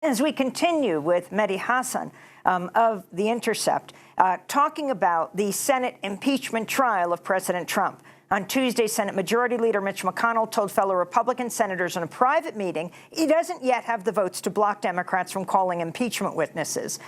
As we continue with Mehdi Hasan of The Intercept, talking about the Senate impeachment trial of President Trump. On Tuesday, Senate Majority Leader Mitch McConnell told fellow Republican senators in a private meeting he doesn't yet have the votes to block Democrats from calling impeachment witnesses.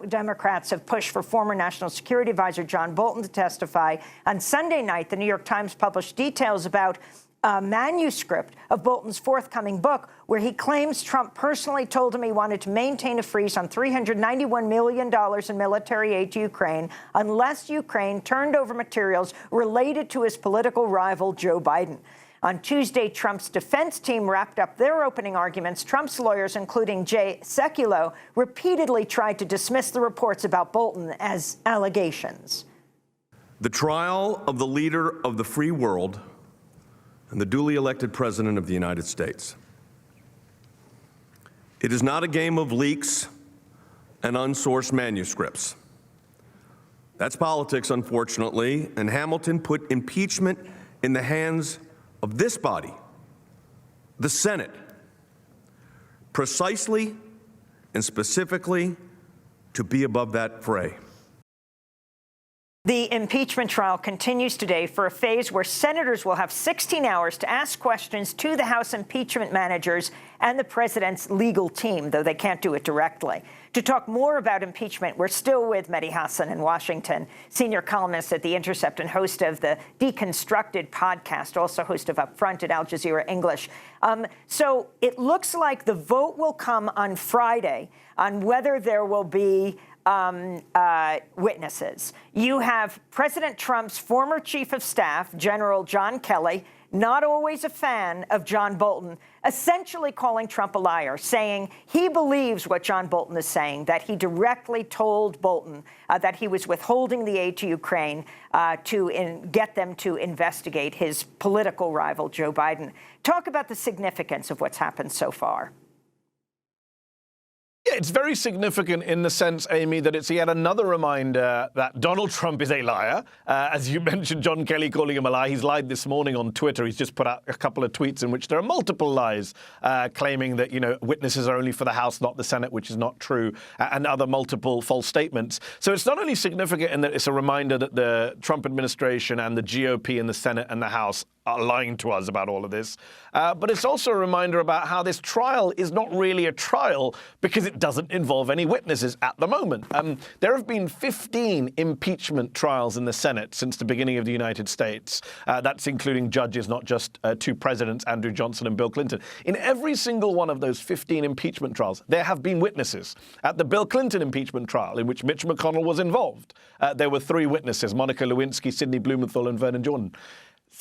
Democrats have pushed for former National Security Advisor John Bolton to testify. On Sunday night, the New York Times published details about a manuscript of Bolton's forthcoming book, where he claims Trump personally told him he wanted to maintain a freeze on $391 million in military aid to Ukraine unless Ukraine turned over materials related to his political rival, Joe Biden. On Tuesday, Trump's defense team wrapped up their opening arguments. Trump's lawyers, including Jay Sekulow, repeatedly tried to dismiss the reports about Bolton as allegations. The trial of the leader of the free world and the duly elected President of the United States. It is not a game of leaks and unsourced manuscripts. That's politics, unfortunately, and Hamilton put impeachment in the hands of this body, the Senate, precisely and specifically to be above that fray. The impeachment trial continues today for a phase where senators will have 16 hours to ask questions to the House impeachment managers and the president's legal team, though they can't do it directly. To talk more about impeachment, we're still with Mehdi Hasan in Washington, senior columnist at The Intercept and host of the Deconstructed podcast, also host of UpFront at Jazeera English. So it looks like the vote will come on Friday on whether there will be witnesses. You have President Trump's former chief of staff, General John Kelly, not always a fan of John Bolton, essentially calling Trump a liar, saying he believes what John Bolton is saying, that he directly told Bolton that he was withholding the aid to Ukraine to get them to investigate his political rival, Joe Biden. Talk about the significance of what's happened so far. Yeah, it's very significant in the sense, Amy, that it's yet another reminder that Donald Trump is a liar. As you mentioned, John Kelly calling him a liar. He's lied this morning on Twitter. He's just put out a couple of tweets in which there are multiple lies, claiming that, witnesses are only for the House, not the Senate, which is not true, and other multiple false statements. So it's not only significant in that it's a reminder that the Trump administration and the GOP in the Senate and the House are lying to us about all of this. But it's also a reminder about how this trial is not really a trial because it doesn't involve any witnesses at the moment. There have been 15 impeachment trials in the Senate since the beginning of the United States. That's including judges, not just two presidents, Andrew Johnson and Bill Clinton. In every single one of those 15 impeachment trials, there have been witnesses. At the Bill Clinton impeachment trial, in which Mitch McConnell was involved, there were 3 witnesses, Monica Lewinsky, Sidney Blumenthal, and Vernon Jordan.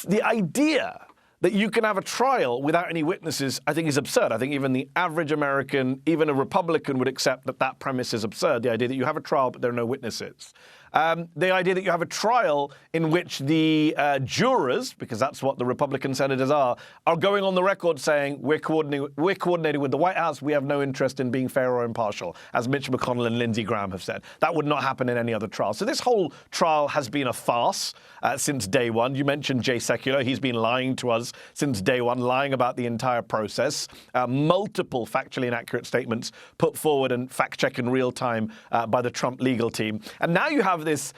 The idea that you can have a trial without any witnesses, I think, is absurd. I think even the average American, even a Republican, would accept that that premise is absurd, the idea that you have a trial but there are no witnesses. The idea that you have a trial in which the jurors, because that's what the Republican senators are going on the record saying, we're coordinating with the White House, we have no interest in being fair or impartial, as Mitch McConnell and Lindsey Graham have said. That would not happen in any other trial. So this whole trial has been a farce since day one. You mentioned Jay Sekulow. He's been lying to us since day one, lying about the entire process. Multiple factually inaccurate statements put forward and fact-checked in real time by the Trump legal team. And now you have this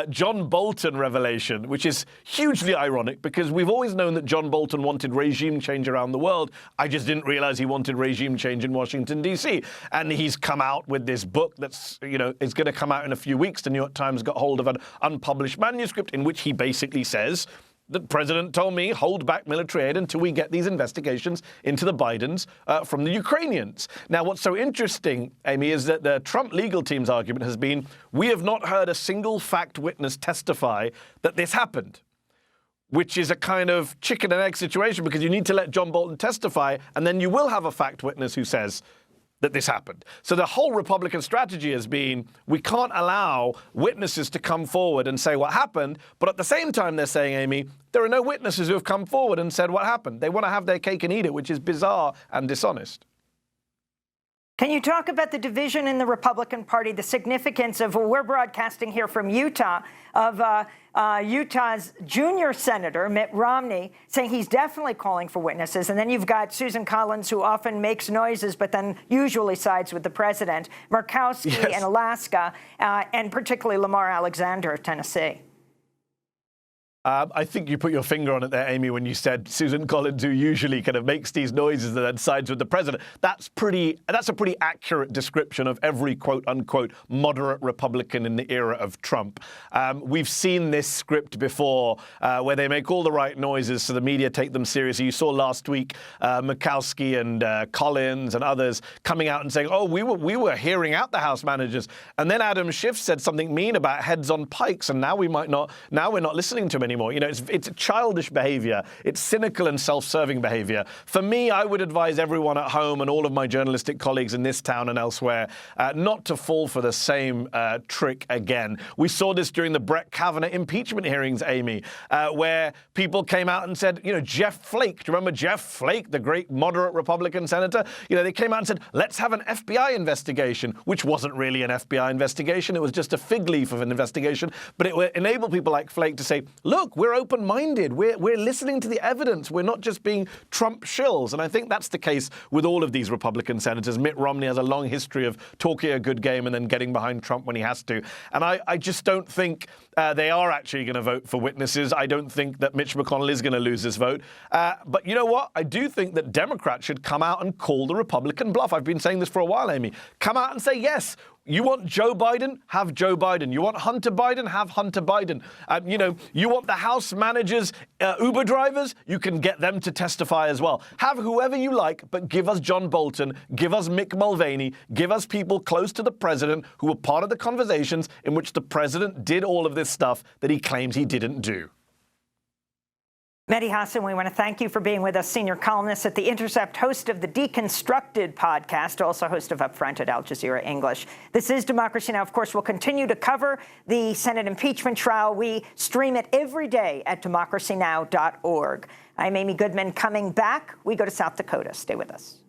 John Bolton revelation, which is hugely ironic because we've always known that John Bolton wanted regime change around the world. I just didn't realize he wanted regime change in Washington, D.C. And he's come out with this book that's, is going to come out in a few weeks. The New York Times got hold of an unpublished manuscript in which he basically says, the president told me, hold back military aid until we get these investigations into the Bidens from the Ukrainians. Now, what's so interesting, Amy, is that the Trump legal team's argument has been, we have not heard a single fact witness testify that this happened, which is a kind of chicken and egg situation because you need to let John Bolton testify and then you will have a fact witness who says that this happened. So the whole Republican strategy has been, we can't allow witnesses to come forward and say what happened, but at the same time they're saying, Amy, there are no witnesses who have come forward and said what happened. They want to have their cake and eat it, which is bizarre and dishonest. Can you talk about the division in the Republican Party, the significance of, we're broadcasting here from Utah, of Utah's junior senator, Mitt Romney, saying he's definitely calling for witnesses. And then you've got Susan Collins, who often makes noises, but then usually sides with the president, Murkowski in Alaska, and particularly Lamar Alexander of Tennessee. I think you put your finger on it there, Amy, when you said Susan Collins, who usually kind of makes these noises and then sides with the president. That's a pretty accurate description of every quote-unquote moderate Republican in the era of Trump. We've seen this script before, where they make all the right noises so the media take them seriously. You saw last week Murkowski and Collins and others coming out and saying, oh, we were hearing out the House managers. And then Adam Schiff said something mean about heads on pikes, and now we're not listening to him anymore. You know, it's childish behavior. It's cynical and self-serving behavior. For me, I would advise everyone at home and all of my journalistic colleagues in this town and elsewhere not to fall for the same trick again. We saw this during the Brett Kavanaugh impeachment hearings, Amy, where people came out and said, you know, Jeff Flake, do you remember Jeff Flake, the great moderate Republican senator? You know, they came out and said, let's have an FBI investigation, which wasn't really an FBI investigation. It was just a fig leaf of an investigation. But it would enable people like Flake to say, look, we're open-minded. We're listening to the evidence. We're not just being Trump shills. And I think that's the case with all of these Republican senators. Mitt Romney has a long history of talking a good game and then getting behind Trump when he has to. And I just don't think they are actually going to vote for witnesses. I don't think that Mitch McConnell is going to lose this vote. But you know what? I do think that Democrats should come out and call the Republican bluff. I've been saying this for a while, Amy. Come out and say, yes, you want Joe Biden? Have Joe Biden. You want Hunter Biden? Have Hunter Biden. You know, you want the House managers, Uber drivers? You can get them to testify as well. Have whoever you like, but give us John Bolton, give us Mick Mulvaney, give us people close to the president who were part of the conversations in which the president did all of this stuff that he claims he didn't do. Mehdi Hasan, we want to thank you for being with us, senior columnist at The Intercept, host of the Deconstructed podcast, also host of UpFront at Jazeera English. This is Democracy Now! Of course, we'll continue to cover the Senate impeachment trial. We stream it every day at democracynow.org. I'm Amy Goodman. Coming back, we go to South Dakota. Stay with us.